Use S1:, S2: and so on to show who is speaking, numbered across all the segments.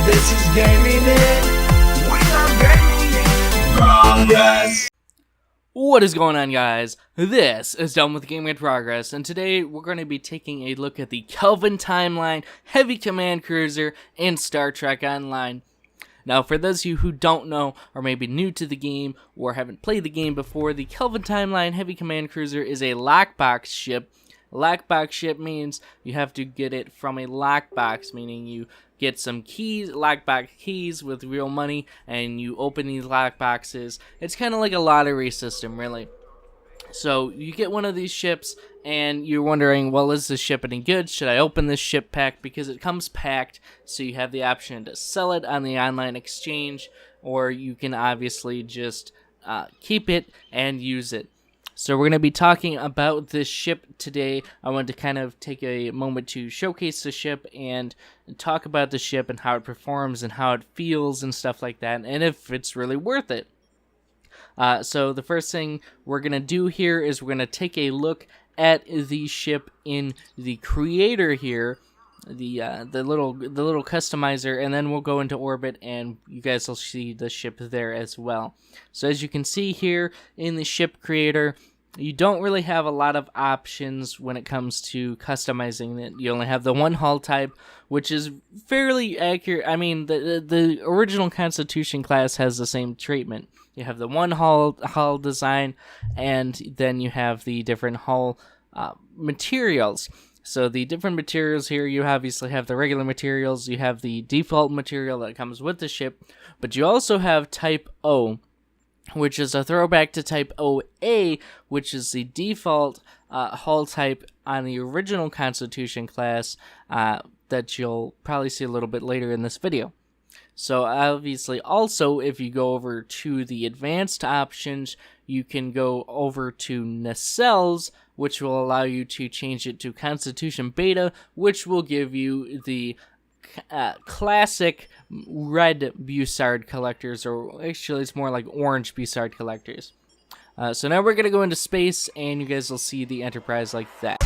S1: This is Gaming In. We are Gaming In Progress.
S2: What is going on, guys? This is Devon with Gaming in Progress, and today we're going to be taking a look at the Kelvin Timeline Heavy Command Cruiser in Star Trek Online. Now, for those of you who don't know, or maybe new to the game, or haven't played the game before, the Kelvin Timeline Heavy Command Cruiser is a lockbox ship. A lockbox ship means you have to get it from a lockbox, meaning you get some keys, lockbox keys with real money, and you open these lockboxes. It's kind of like a lottery system, really. So you get one of these ships, and you're wondering, well, is this ship any good? Should I open this ship pack? Because it comes packed, so you have the option to sell it on the online exchange, or you can obviously just keep it and use it. So we're going to be talking about this ship today. I wanted to kind of take a moment to showcase the ship and talk about the ship and how it performs and how it feels and stuff like that, and if it's really worth it. So the first thing we're going to do here is we're going to take a look at the ship in the creator here, the little customizer, and then we'll go into orbit and you guys will see the ship there as well. So as you can see here in the ship creator, you don't really have a lot of options when it comes to customizing it. You only have the one hull type, which is fairly accurate. I mean, the original Constitution class has the same treatment. You have the one hull design, and then you have the different hull materials. So the different materials here, you obviously have the regular materials, you have the default material that comes with the ship, but you also have Type O, which is a throwback to Type OA, which is the default hull type on the original Constitution class that you'll probably see a little bit later in this video. So obviously also, if you go over to the advanced options, you can go over to nacelles, which will allow you to change it to Constitution Beta, which will give you the classic red Bussard collectors, or actually it's more like orange Bussard collectors. So now we're going to go into space, and you guys will see the Enterprise like that.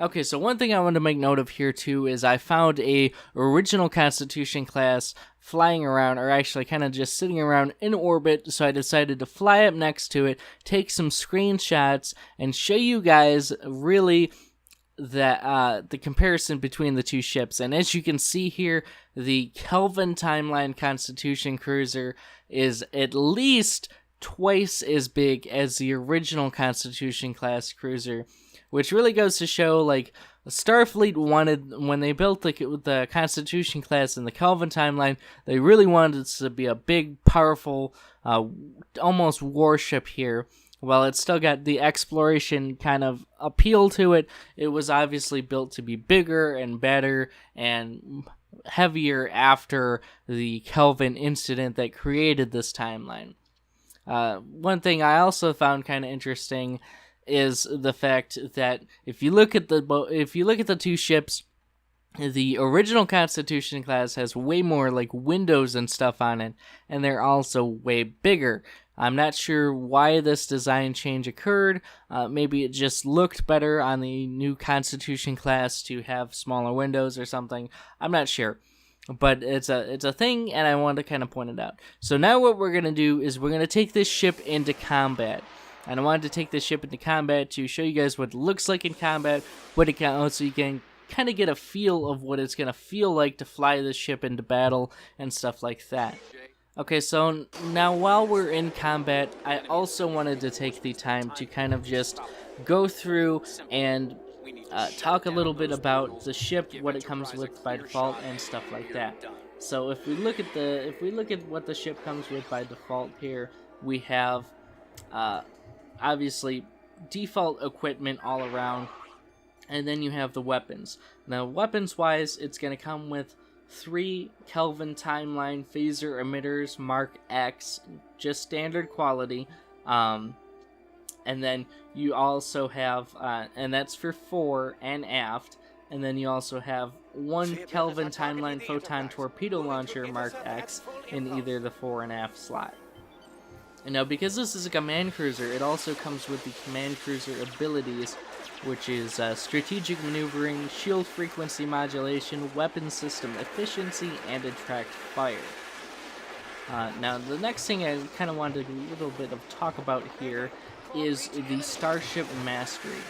S2: Okay, so one thing I want to make note of here too is I found a original Constitution class flying around, or actually kind of just sitting around in orbit, so I decided to fly up next to it, take some screenshots, and show you guys really that the comparison between the two ships. And as you can see here, the Kelvin Timeline Constitution Cruiser is at least twice as big as the original Constitution class cruiser, which really goes to show, like, Starfleet wanted, when they built the Constitution class in the Kelvin Timeline, they really wanted it to be a big, powerful, almost warship here. While it still got the exploration kind of appeal to it, it was obviously built to be bigger and better and heavier after the Kelvin incident that created this timeline. One thing I also found kind of interesting is the fact that if you look at the two ships, the original Constitution class has way more like windows and stuff on it, and they're also way bigger. I'm not sure why this design change occurred. Maybe it just looked better on the new Constitution class to have smaller windows or something. I'm not sure. But it's a thing, and I wanted to kind of point it out. So now what we're going to do is we're going to take this ship into combat. And I wanted to take this ship into combat to show you guys what it looks like in combat, what it can, so you can kind of get a feel of what it's going to feel like to fly this ship into battle and stuff like that. Okay, so now while we're in combat, I also wanted to take the time to kind of just go through and talk a little bit about the ship, what it comes with by default, and stuff like that. So if we look at what the ship comes with by default here, we have obviously default equipment all around. And then you have the weapons. Now, weapons-wise, it's going to come with 3 Kelvin timeline phaser emitters Mark X, just standard quality. And then you also have, and that's for fore and aft. And then you also have 1 Kelvin timeline photon torpedo launcher Mark X in either the fore and aft slot. And now, because this is a command cruiser, it also comes with the command cruiser abilities, which is strategic maneuvering, shield frequency modulation, weapon system efficiency, and attract fire. Now, the next thing I kind of wanted a little bit of talk about here is the Starship Mastery.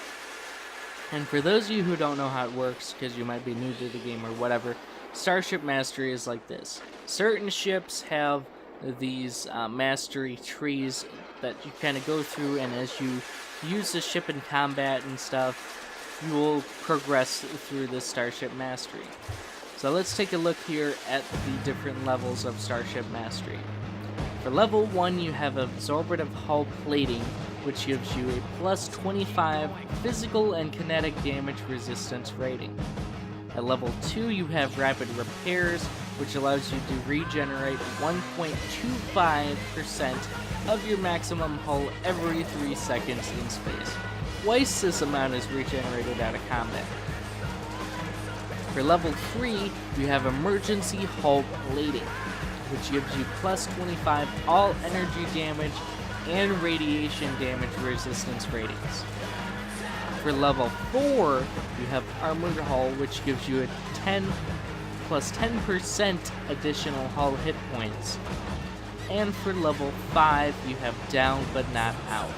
S2: And for those of you who don't know how it works, because you might be new to the game or whatever, Starship Mastery is like this. Certain ships have these mastery trees that you kind of go through, and as you use the ship in combat and stuff, you will progress through the Starship Mastery. So let's take a look here at the different levels of Starship Mastery. For level 1, you have absorptive hull plating, which gives you a plus 25 physical and kinetic damage resistance rating. At level 2, you have rapid repairs, which allows you to regenerate 1.25% of your maximum hull every 3 seconds in space. Twice this amount is regenerated out of combat. For level 3, you have emergency hull plating, which gives you plus 25 all energy damage and radiation damage resistance ratings. For level 4, you have armored hull, which gives you a 10 plus 10% additional hull hit points. And for level 5, you have down but not out,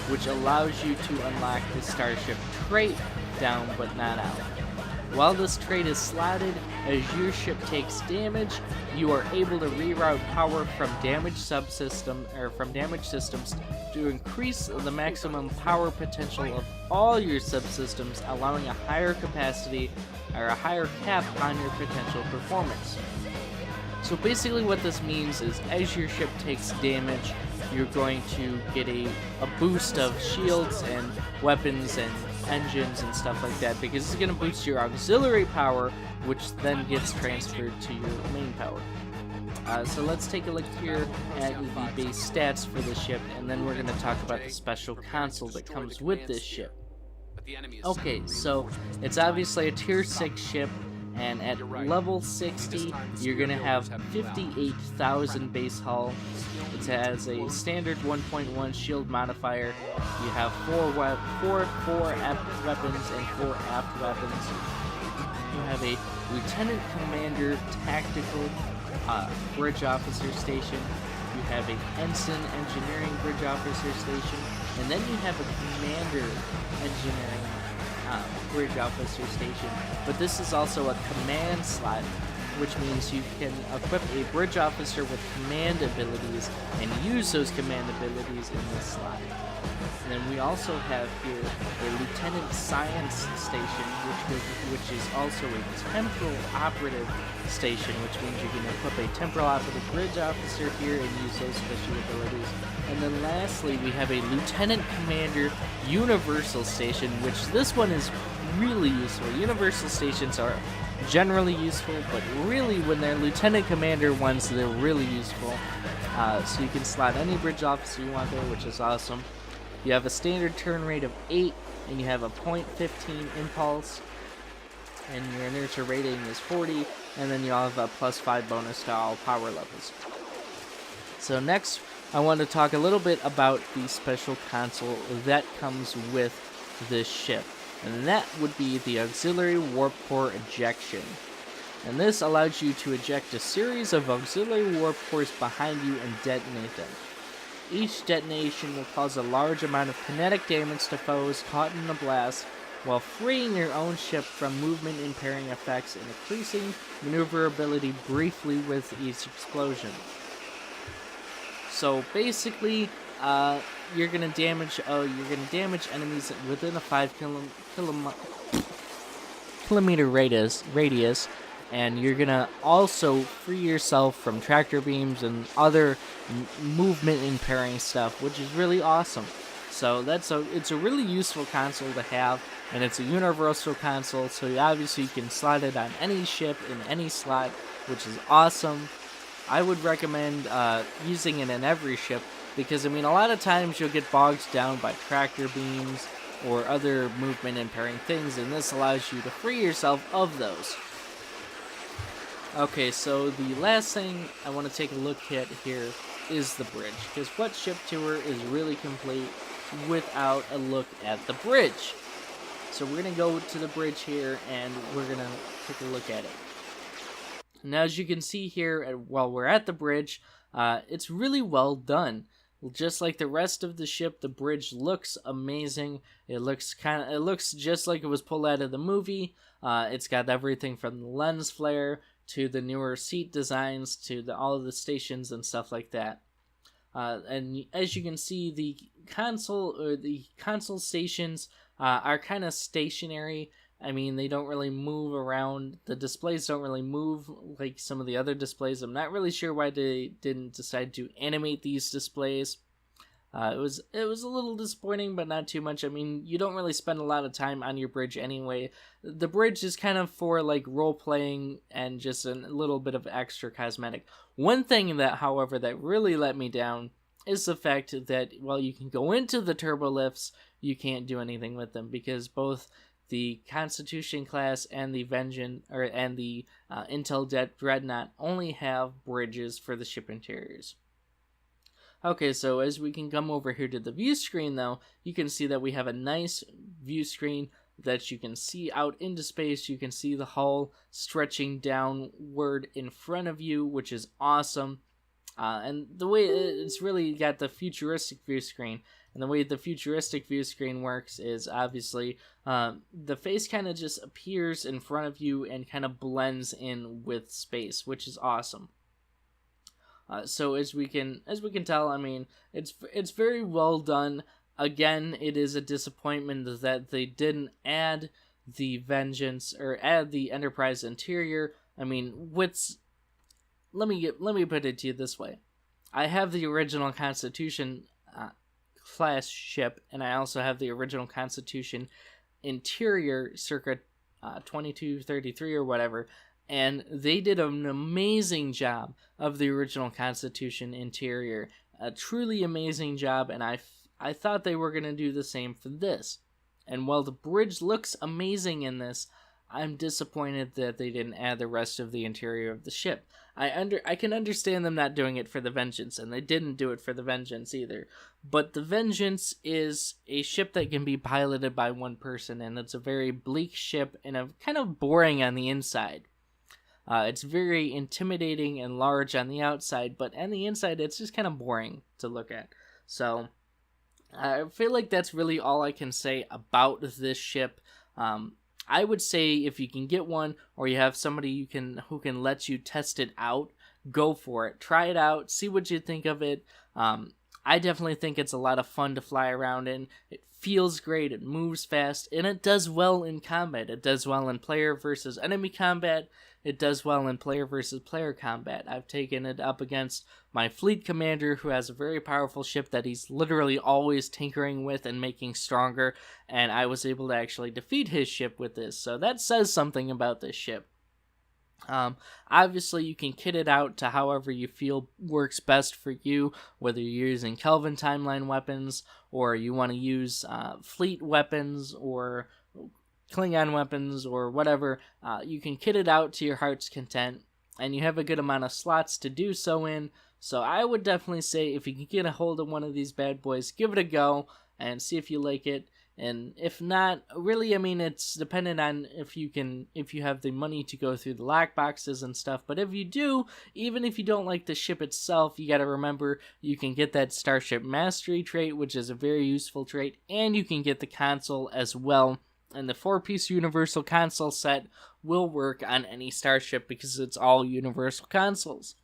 S2: which allows you to unlock the Starship trait, down but not out. While this trait is slotted, as your ship takes damage, you are able to reroute power from damaged systems to increase the maximum power potential of all your subsystems, allowing a higher capacity or a higher cap on your potential performance. So basically what this means is as your ship takes damage, you're going to get a boost of shields and weapons and engines and stuff like that, because it's going to boost your auxiliary power, which then gets transferred to your main power. So let's take a look here at the base stats for the ship, and then we're going to talk about the special console that comes with this ship. Okay, so it's obviously a tier 6 ship, and at level 60, you're going to have 58,000 base hull. It has a standard 1.1 shield modifier. You have 4 aft weapons and 4 aft weapons. You have a Lieutenant Commander Tactical Bridge Officer Station. You have a Ensign Engineering Bridge Officer Station. And then you have a Commander Engineering Bridge Officer Station. But this is also a command slot, which means you can equip a bridge officer with command abilities and use those command abilities in this slot. And then we also have here a Lieutenant Science Station, which is also a Temporal Operative Station, which means you can equip a Temporal Operative Bridge Officer here and use those special abilities. And then lastly, we have a Lieutenant Commander Universal Station, which this one is really useful. Universal Stations are generally useful, but really when they're Lieutenant Commander ones, they're really useful. So you can slot any bridge officer you want there, which is awesome. You have a standard turn rate of 8, and you have a .15 impulse, and your inertia rating is 40, and then you have a +5 bonus to all power levels. So next, I want to talk a little bit about the special console that comes with this ship, and that would be the Auxiliary Warp Core Ejection. And this allows you to eject a series of auxiliary warp cores behind you and detonate them. Each detonation will cause a large amount of kinetic damage to foes caught in the blast, while freeing your own ship from movement impairing effects and increasing maneuverability briefly with each explosion. So basically, you're gonna damage enemies within a 5-kilometer radius, and you're gonna also free yourself from tractor beams and other movement impairing stuff, which is really awesome. So it's a really useful console to have, and it's a universal console, so you can slot it on any ship in any slot, which is awesome. I would recommend using it in every ship because, I mean, a lot of times you'll get bogged down by tractor beams or other movement impairing things, and this allows you to free yourself of those. Okay, so the last thing I want to take a look at here is the bridge, because what ship tour is really complete without a look at the bridge? So we're going to go to the bridge here, and we're going to take a look at it. Now, as you can see here, while we're at the bridge, it's really well done. Just like the rest of the ship, the bridge looks amazing. It looks just like it was pulled out of the movie. It's got everything from the lens flare to the newer seat designs to all of the stations and stuff like that. And as you can see, the console stations are kind of stationary. I mean, they don't really move around. The displays don't really move like some of the other displays. I'm not really sure why they didn't decide to animate these displays. It was a little disappointing, but not too much. I mean, you don't really spend a lot of time on your bridge anyway. The bridge is kind of for like role playing and just a little bit of extra cosmetic. One thing that, however, that really let me down is the fact that while you can go into the turbo lifts, you can't do anything with them because both the Constitution class and the Intel Dreadnought only have bridges for the ship interiors. Okay, so as we can come over here to the view screen, though, you can see that we have a nice view screen that you can see out into space. You can see the hull stretching downward in front of you, which is awesome. And the way it's really got the futuristic view screen. And the way the futuristic view screen works is obviously the face kind of just appears in front of you and kind of blends in with space, which is awesome. So as we can tell, I mean, it's very well done. Again, it is a disappointment that they didn't add the Vengeance or add the Enterprise interior. I mean, let me put it to you this way: I have the original Constitution class ship, and I also have the original Constitution interior, circa 2233 or whatever. And they did an amazing job of the original Constitution interior. A truly amazing job, and I thought they were going to do the same for this. And while the bridge looks amazing in this, I'm disappointed that they didn't add the rest of the interior of the ship. I can understand them not doing it for the Vengeance, and they didn't do it for the Vengeance either. But the Vengeance is a ship that can be piloted by one person, and it's a very bleak ship and a kind of boring on the inside. It's very intimidating and large on the outside, but on the inside, it's just kind of boring to look at. So, I feel like that's really all I can say about this ship. I would say if you can get one, or you have somebody who can let you test it out, go for it. Try it out, see what you think of it. I definitely think it's a lot of fun to fly around in. It feels great, it moves fast, and it does well in combat. It does well in player versus enemy combat. It does well in player versus player combat. I've taken it up against my fleet commander, who has a very powerful ship that he's literally always tinkering with and making stronger, and I was able to actually defeat his ship with this, so that says something about this ship. Obviously, you can kit it out to however you feel works best for you, whether you're using Kelvin timeline weapons, or you want to use fleet weapons, or Klingon weapons, or whatever. You can kit it out to your heart's content, and you have a good amount of slots to do so in. So I would definitely say if you can get a hold of one of these bad boys, give it a go and see if you like it. And if not, really, I mean, it's dependent on if you have the money to go through the lock boxes and stuff. But if you do, even if you don't like the ship itself, you got to remember you can get that Starship Mastery trait, which is a very useful trait, and you can get the console as well. And the 4-piece universal console set will work on any starship because it's all universal consoles.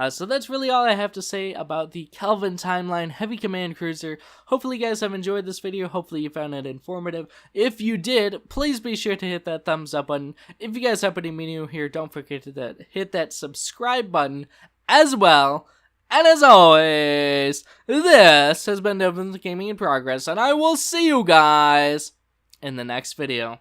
S2: So that's really all I have to say about the Kelvin Timeline Heavy Command Cruiser. Hopefully you guys have enjoyed this video. Hopefully you found it informative. If you did, please be sure to hit that thumbs up button. If you guys happen to be new here, don't forget to hit that subscribe button as well. And as always, this has been Devon with Gaming in Progress, and I will see you guys in the next video.